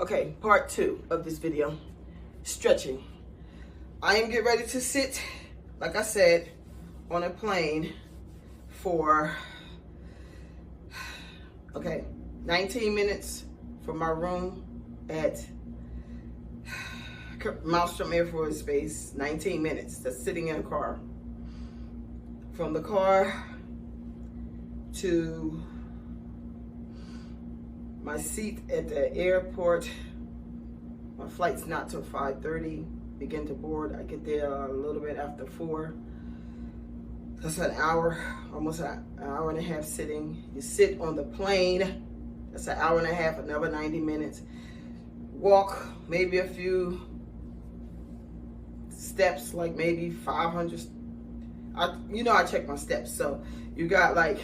Okay, part 2 of this video, stretching. I am getting ready to sit, like I said, on a plane for, 19 minutes from my room at Malmstrom Air Force Base. 19 minutes, that's sitting in a car. From the car to my seat at the airport. My flight's not till 5:30. Begin to board. I get there a little bit after 4. That's an hour, almost an hour and a half sitting. You sit on the plane. That's an hour and a half, another 90 minutes. Walk maybe a few steps, like maybe 500. I check my steps. So you got like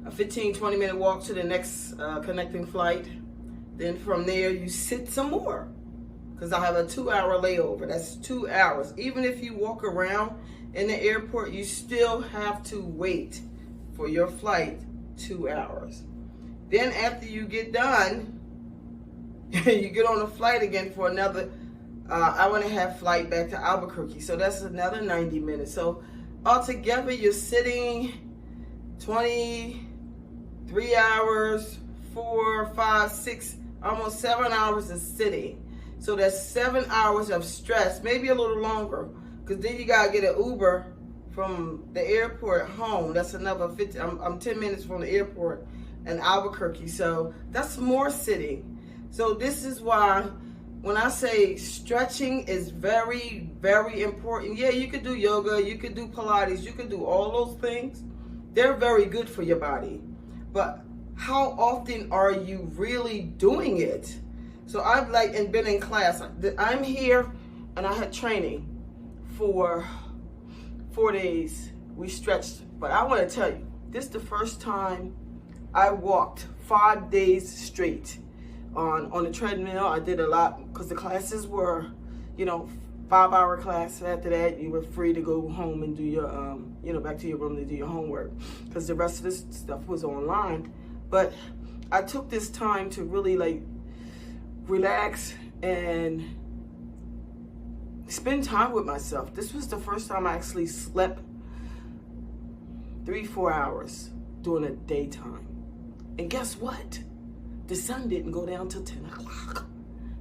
a 15-20 minute walk to the next connecting flight. Then from there you sit some more, because I have a 2-hour layover. That's 2 hours. Even if you walk around in the airport, you still have to wait for your flight 2 hours. Then after you get done, you get on a flight again for another hour and a half flight back to Albuquerque. So that's another 90 minutes. So altogether you're sitting 23 hours, 4, 5, 6, almost 7 hours of sitting. So that's 7 hours of stress, maybe a little longer, because then you gotta get an Uber from the airport home. That's another 50. I'm 10 minutes from the airport in Albuquerque, so that's more sitting. So this is why when I say stretching is very, very important. Yeah, you could do yoga, you could do Pilates, you could do all those things. They're very good for your body, but how often are you really doing it? So I've been in class. I'm here and I had training for 4 days. We stretched, but I want to tell you, this is the first time I walked 5 days straight on the treadmill. I did a lot because the classes were, 5-hour class. After that, you were free to go home and do your, back to your room to do your homework, because the rest of this stuff was online. But I took this time to really relax and spend time with myself. This was the first time I actually slept 3-4 hours during the daytime. And guess what? The sun didn't go down till 10 o'clock.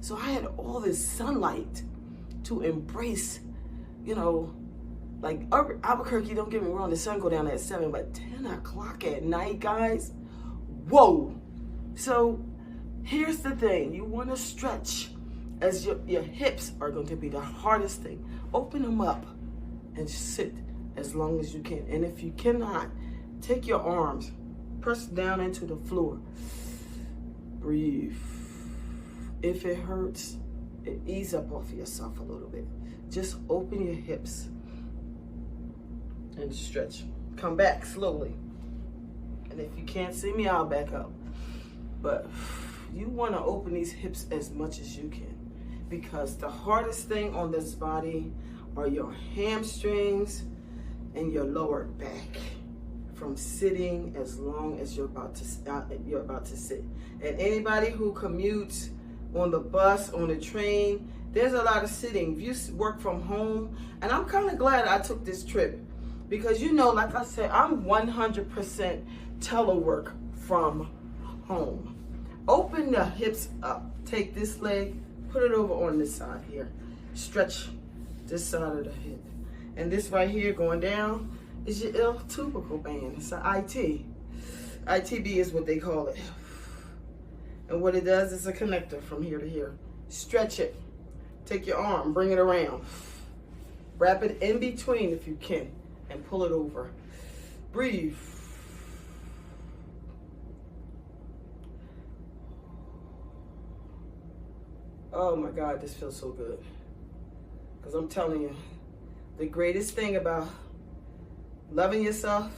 So I had all this sunlight to embrace, Albuquerque, don't get me wrong, the sun go down at 7, but 10 o'clock at night, guys, whoa. So here's the thing, you want to stretch, as your hips are going to be the hardest thing. Open them up and sit as long as you can. And if you cannot, take your arms, press down into the floor, breathe. If it hurts, ease up off yourself a little bit. Just open your hips and stretch. Come back slowly. And if you can't see me, I'll back up. But you want to open these hips as much as you can, because the hardest thing on this body are your hamstrings and your lower back from sitting as long as you're about to sit. And anybody who commutes on the bus, on the train, there's a lot of sitting. If you work from home, and I'm kind of glad I took this trip, because like I said, I'm 100% telework from home. Open the hips up. Take this leg, put it over on this side here. Stretch this side of the hip. And this right here going down is your iliac band. It's an IT. ITB is what they call it. And what it does is a connector from here to here. Stretch it. Take your arm, bring it around. Wrap it in between if you can, and pull it over. Breathe. Oh my God, this feels so good. Because I'm telling you, the greatest thing about loving yourself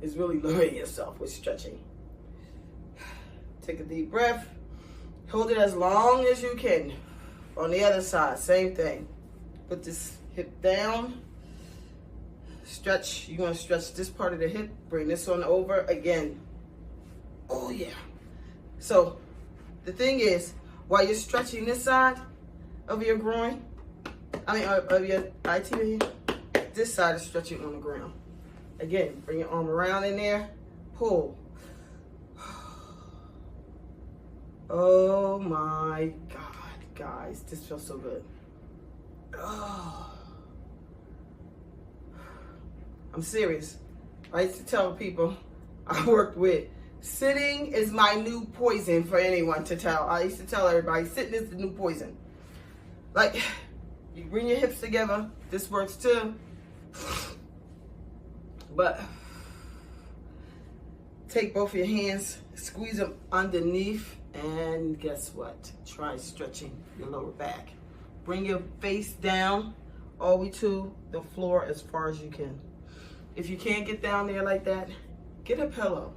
is really loving yourself with stretching. Take a deep breath. Hold it as long as you can. On the other side, same thing. Put this hip down. Stretch. You're going to stretch this part of the hip. Bring this one over again. Oh, yeah. So The thing is, while you're stretching this side of your groin, of your IT, this side is stretching on the ground. Again, bring your arm around in there, pull. Oh my God, guys, this feels so good. Oh. I'm serious. I used to tell people I worked with, sitting is my new poison for anyone to tell. I used to tell everybody, sitting is the new poison. Like, you bring your hips together, this works too. But take both of your hands, squeeze them underneath, and guess what? Try stretching your lower back. Bring your face down all the way to the floor as far as you can. If you can't get down there like that, get a pillow.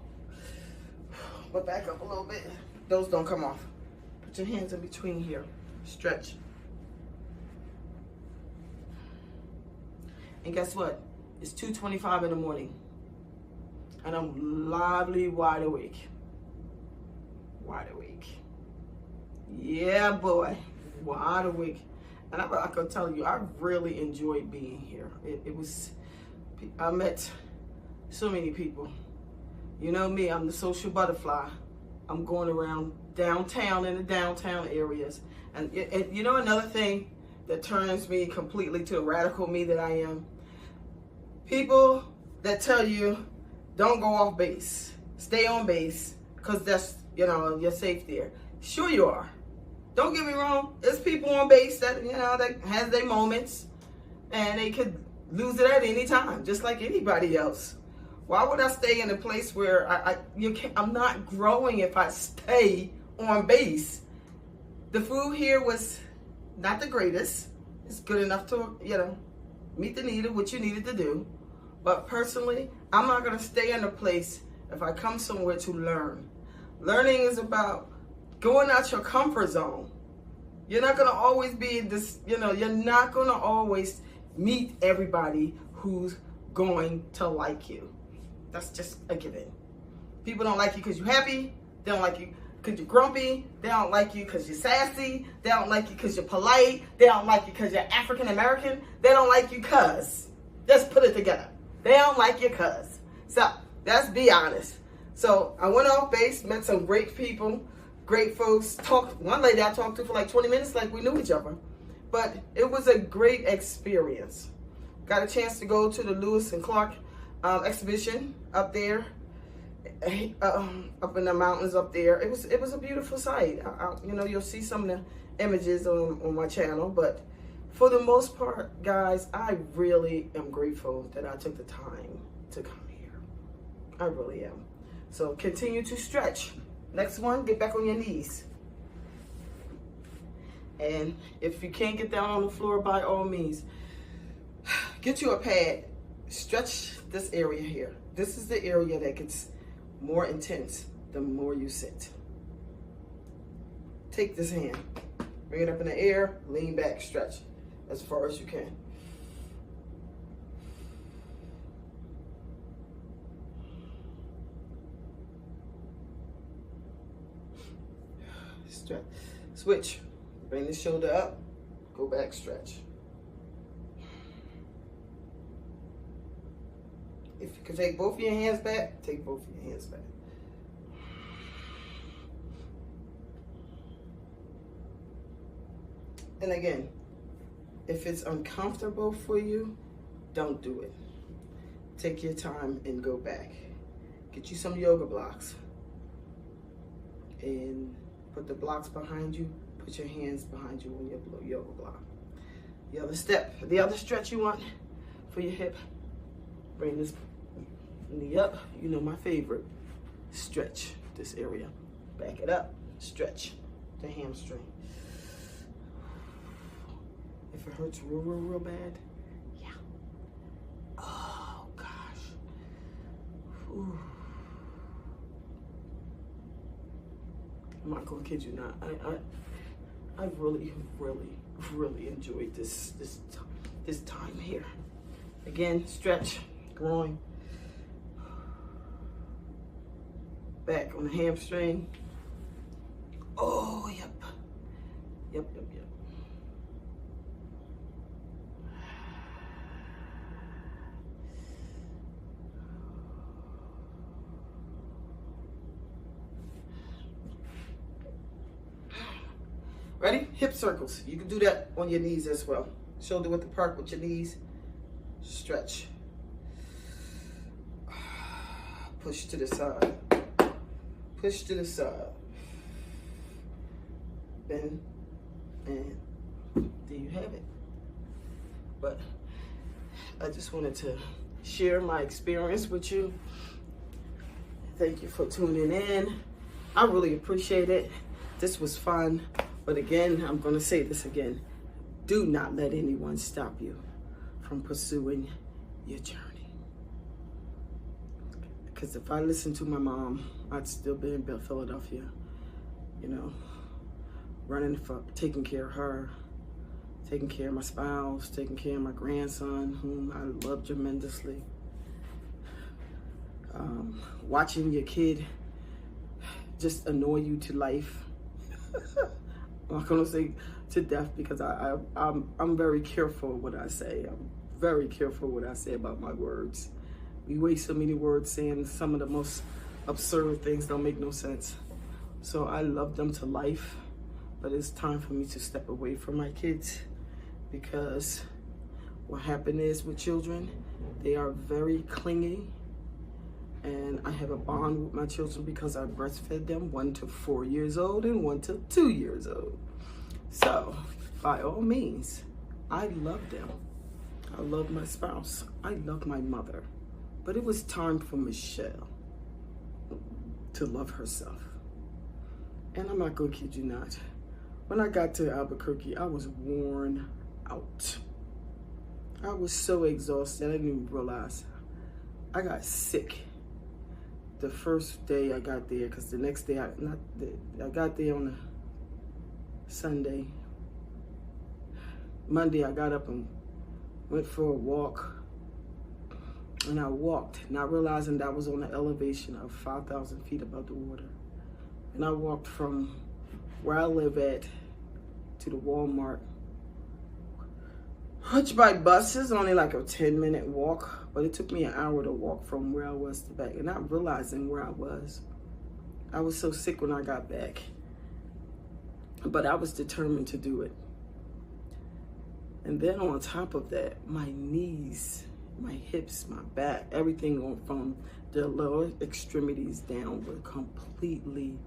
But back up a little bit. Those don't come off. Put your hands in between here. Stretch. And guess what? It's 2:25 in the morning. And I'm lively, wide awake. Wide awake. Yeah, boy. Wide awake. And I can tell you, I really enjoyed being here. I met so many people. You know me, I'm the social butterfly. I'm going around downtown in the downtown areas. And you know another thing that turns me completely to the radical me that I am? People that tell you, don't go off base. Stay on base, because that's, you're safe there. Sure you are. Don't get me wrong. There's people on base that, that has their moments, and they could lose it at any time, just like anybody else. Why would I stay in a place where I'm not growing if I stay on base? The food here was not the greatest. It's good enough to, meet the need of what you needed to do. But personally, I'm not going to stay in a place if I come somewhere to learn. Learning is about going out your comfort zone. You're not going to always be in this, you're not going to always meet everybody who's going to like you. That's just a given. People don't like you because you're happy. They don't like you because you're grumpy. They don't like you because you're sassy. They don't like you because you're polite. They don't like you because you're African American. They don't like you because. Just put it together. They don't like you because. So, let's be honest. So, I went off base, met some great people, great folks. One lady I talked to for like 20 minutes like we knew each other. But it was a great experience. Got a chance to go to the Lewis and Clark exhibition up there, up in the mountains up there. It was a beautiful sight. You'll see some of the images on my channel, but for the most part, guys, I really am grateful that I took the time to come here. I really am. So continue to stretch. Next one, get back on your knees. And if you can't get down on the floor, by all means, get you a pad. Stretch this area here. This is the area that gets more intense the more you sit. Take this hand, bring it up in the air, lean back, stretch as far as you can. Stretch. Switch. Bring the shoulder up, go back, stretch. If you can take both of your hands back, take both of your hands back. And again, if it's uncomfortable for you, don't do it. Take your time and go back. Get you some yoga blocks. And put the blocks behind you. Put your hands behind you on your yoga block. The other stretch you want for your hip, bring this knee up. My favorite. Stretch this area. Back it up. Stretch the hamstring. If it hurts real bad, yeah. Oh, gosh. Ooh. I'm not going to kid you not. I really enjoyed this time here. Again, stretch, groin, back on the hamstring, Oh, yep. Yep. Ready? Hip circles. You can do that on your knees as well. Shoulder width apart with your knees. Stretch. Push to the side. Push to the side. Bend. And there you have it. But I just wanted to share my experience with you. Thank you for tuning in. I really appreciate it. This was fun. But again, I'm going to say this again. Do not let anyone stop you from pursuing your journey. Because if I listened to my mom, I'd still be in Philadelphia, you know, running for taking care of her, taking care of my spouse, taking care of my grandson, whom I love tremendously. Watching your kid just annoy you to life. I'm not gonna say to death because I'm very careful what I say. I'm very careful what I say about my words. We waste so many words saying some of the most absurd things don't make no sense. So I love them to life, but it's time for me to step away from my kids because what happened is with children, they are very clingy. And I have a bond with my children because I breastfed them 1 to 4 years old and 1 to 2 years old. So, by all means, I love them. I love my spouse. I love my mother. But it was time for Michelle to love herself. And I'm not going to kid you not. When I got to Albuquerque, I was worn out. I was so exhausted, I didn't even realize. I got sick the first day I got there, because the next day, I got there on a Sunday. Monday, I got up and went for a walk. And I walked, not realizing that I was on an elevation of 5,000 feet above the water. And I walked from where I live at to the Walmart, which by bus is only like a 10-minute walk, but it took me an hour to walk from where I was to back, and not realizing where I was. I was so sick when I got back, but I was determined to do it. And then on top of that, my knees, my hips, my back, everything from the lower extremities down were completely,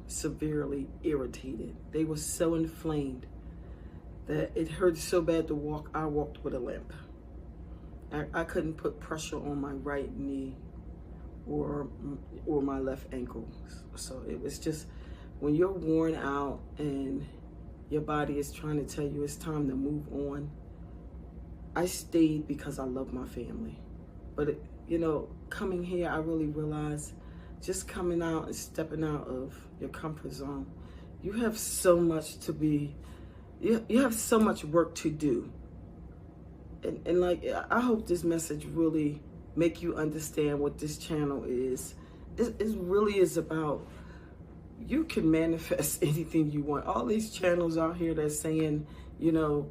severely irritated. They were so inflamed that it hurt so bad to walk. I walked with a limp. I couldn't put pressure on my right knee or my left ankle. So it was just, when you're worn out and your body is trying to tell you it's time to move on, I stayed because I love my family. But coming here, I really realized just coming out and stepping out of your comfort zone, you have so much to be, you have so much work to do. And like, I hope this message really make you understand what this channel is. It really is about, you can manifest anything you want. All these channels out here that's saying, do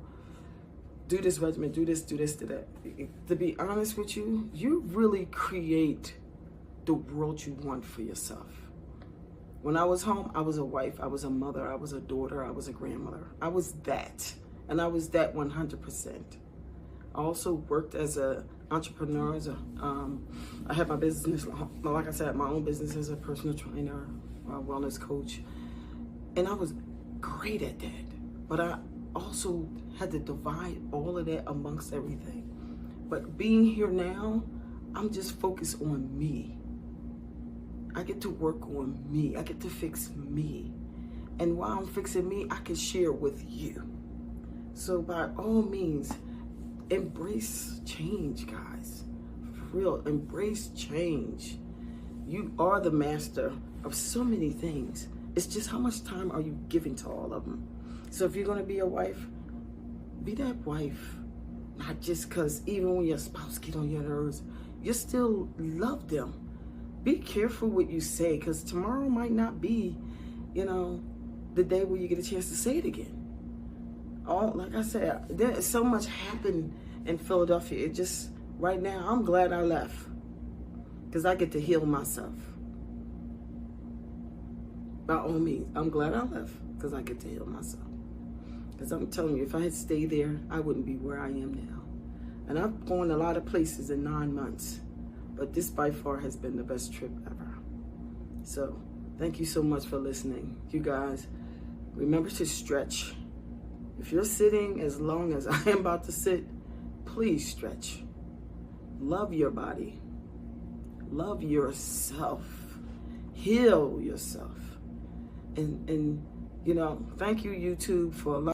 this regimen, do this, do that. To be honest with you, you really create the world you want for yourself. When I was home, I was a wife, I was a mother, I was a daughter, I was a grandmother. I was that, and I was that 100%. I also worked as an entrepreneur. I had my business, like I said, my own business as a personal trainer, a wellness coach, and I was great at that. But I also had to divide all of that amongst everything. But being here now, I'm just focused on me. I get to work on me. I get to fix me. And while I'm fixing me, I can share with you. So by all means, embrace change, guys. For real, embrace change. You are the master of so many things. It's just how much time are you giving to all of them? So if you're going to be a wife, be that wife. Not just because even when your spouse get on your nerves, you still love them. Be careful what you say, because tomorrow might not be, you know, the day where you get a chance to say it again. Like I said, there's so much happened in Philadelphia. It just, right now, I'm glad I left because I get to heal myself. By all means, I'm glad I left because I get to heal myself. Because I'm telling you, if I had stayed there, I wouldn't be where I am now. And I've gone a lot of places in 9 months, but this by far has been the best trip ever. So thank you so much for listening. You guys, remember to stretch. If you're sitting as long as I am about to sit, please stretch. Love your body. Love yourself. Heal yourself. And you know, thank you, YouTube, for allowing